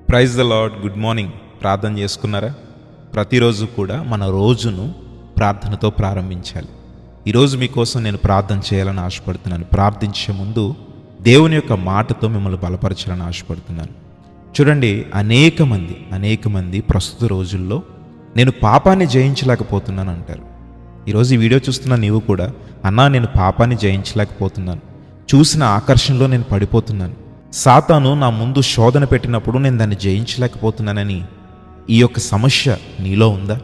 Praise the Lord. Good morning. ప్రార్థన చేసుకున్నారా? ప్రతిరోజు కూడా మన రోజును ప్రార్థనతో ప్రారంభించాలి. ఈరోజు మీకోసం నేను ప్రార్థన చేయాలని ఆశపడుతున్నాను. ప్రార్థించే ముందు దేవుని యొక్క మాటతో మిమ్మల్ని బలపరచాలని ఆశపడుతున్నాను. చూడండి, అనేక మంది ప్రస్తుత రోజుల్లో నేను పాపాన్ని జయించలేకపోతున్నాను అంటారు. ఈరోజు ఈ వీడియో చూస్తున్న నీవు కూడా, అన్నా నేను పాపాన్ని జయించలేకపోతున్నాను, చూసిన ఆకర్షణలో నేను పడిపోతున్నాను, సాతాను నా ముందు శోధన పెట్టినప్పుడు నేను దాన్ని జయించలేకపోతున్నానని ఈ యొక్క సమస్య నీలో ఉందా?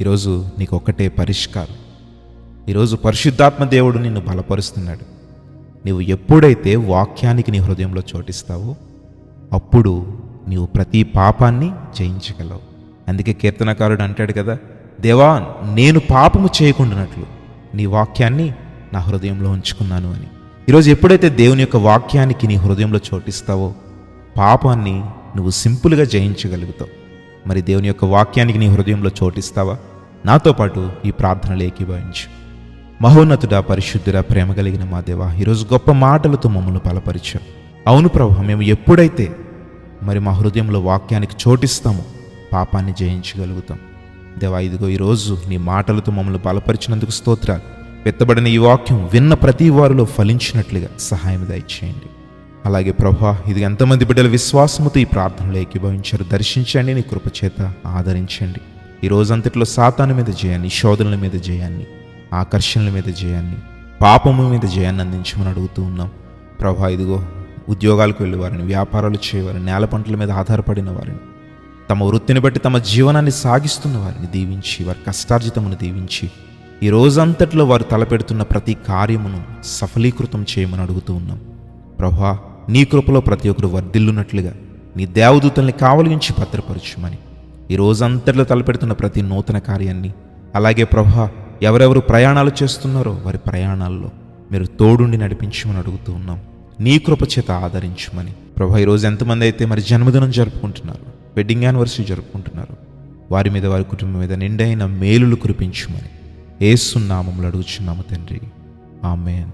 ఈరోజు నీకు ఒక్కటే పరిష్కారం. ఈరోజు పరిశుద్ధాత్మ దేవుడు నిన్ను బలపరుస్తున్నాడు. నీవు ఎప్పుడైతే వాక్యానికి నీ హృదయంలో చోటిస్తావో అప్పుడు నీవు ప్రతి పాపాన్ని జయించగలవు. అందుకే కీర్తనకారుడు అంటాడు కదా, దేవా నేను పాపము చేయకుండానట్లు నీ వాక్యాన్ని నా హృదయంలో ఉంచుకున్నాను అని. ఈరోజు ఎప్పుడైతే దేవుని యొక్క వాక్యానికి నీ హృదయంలో చోటిస్తావో పాపాన్ని నువ్వు సింపుల్గా జయించగలుగుతావు. మరి దేవుని యొక్క వాక్యానికి నీ హృదయంలో చోటిస్తావా? నాతో పాటు ఈ ప్రార్థనలు ఏకీభవించు. మహోన్నతుడా, పరిశుద్ధుడా, ప్రేమ కలిగిన మా దేవా, ఈరోజు గొప్ప మాటలతో మమ్మల్ని బలపరిచాం. అవును ప్రభు, మేము ఎప్పుడైతే మరి మా హృదయంలో వాక్యానికి చోటిస్తామో పాపాన్ని జయించగలుగుతాం. దేవా, ఇదిగో ఈరోజు నీ మాటలతో మమ్మల్ని బలపరిచినందుకు స్తోత్రాలు. వెత్తబడిన ఈ వాక్యం విన్న ప్రతి వారిలో ఫలించినట్లుగా సహాయం దయచేయండి. అలాగే ప్రభా, ఇది ఎంతమంది బిడ్డల విశ్వాసముతో ఈ ప్రార్థనలో ఏకీభవించారు, దర్శించండి, నీ కృపచేత ఆదరించండి. ఈ రోజంతట్లో సాతాను మీద జయాన్ని, శోధనల మీద జయాన్ని, ఆకర్షణల మీద జయాన్ని, పాపము మీద జయాన్ని అందించమని అడుగుతూ ఉన్నాం. ప్రభా, ఇదిగో ఉద్యోగాలకు వెళ్ళే వారిని, వ్యాపారాలు చేయవారిని, నేల పంటల మీద ఆధారపడిన వారిని, తమ వృత్తిని బట్టి తమ జీవనాన్ని సాగిస్తున్న వారిని దీవించి, వారి కష్టార్జితమును దీవించి, ఈ రోజంతట్లో వారు తలపెడుతున్న ప్రతి కార్యమును సఫలీకృతం చేయమని అడుగుతూ ఉన్నాం. ప్రభా, నీ కృపలో ప్రతి ఒక్కరు వర్ధిల్లునట్లుగా నీ దేవదూతల్ని కావలించి భద్రపరచుమని, ఈ రోజంతట్లో తలపెడుతున్న ప్రతి నూతన కార్యాన్ని, అలాగే ప్రభా ఎవరెవరు ప్రయాణాలు చేస్తున్నారో వారి ప్రయాణాల్లో మీరు తోడుండి నడిపించమని అడుగుతూ ఉన్నాం. నీ కృప చేత ఆదరించమని. ప్రభా, ఈరోజు ఎంతమంది అయితే మరి జన్మదినం జరుపుకుంటున్నారు, వెడ్డింగ్ యానివర్సరీ జరుపుకుంటున్నారు, వారి మీద, వారి కుటుంబం మీద నిండైన మేలులు కురిపించమని యేసు నామములో అడుగుచున్నాము తండ్రి. ఆమేన్.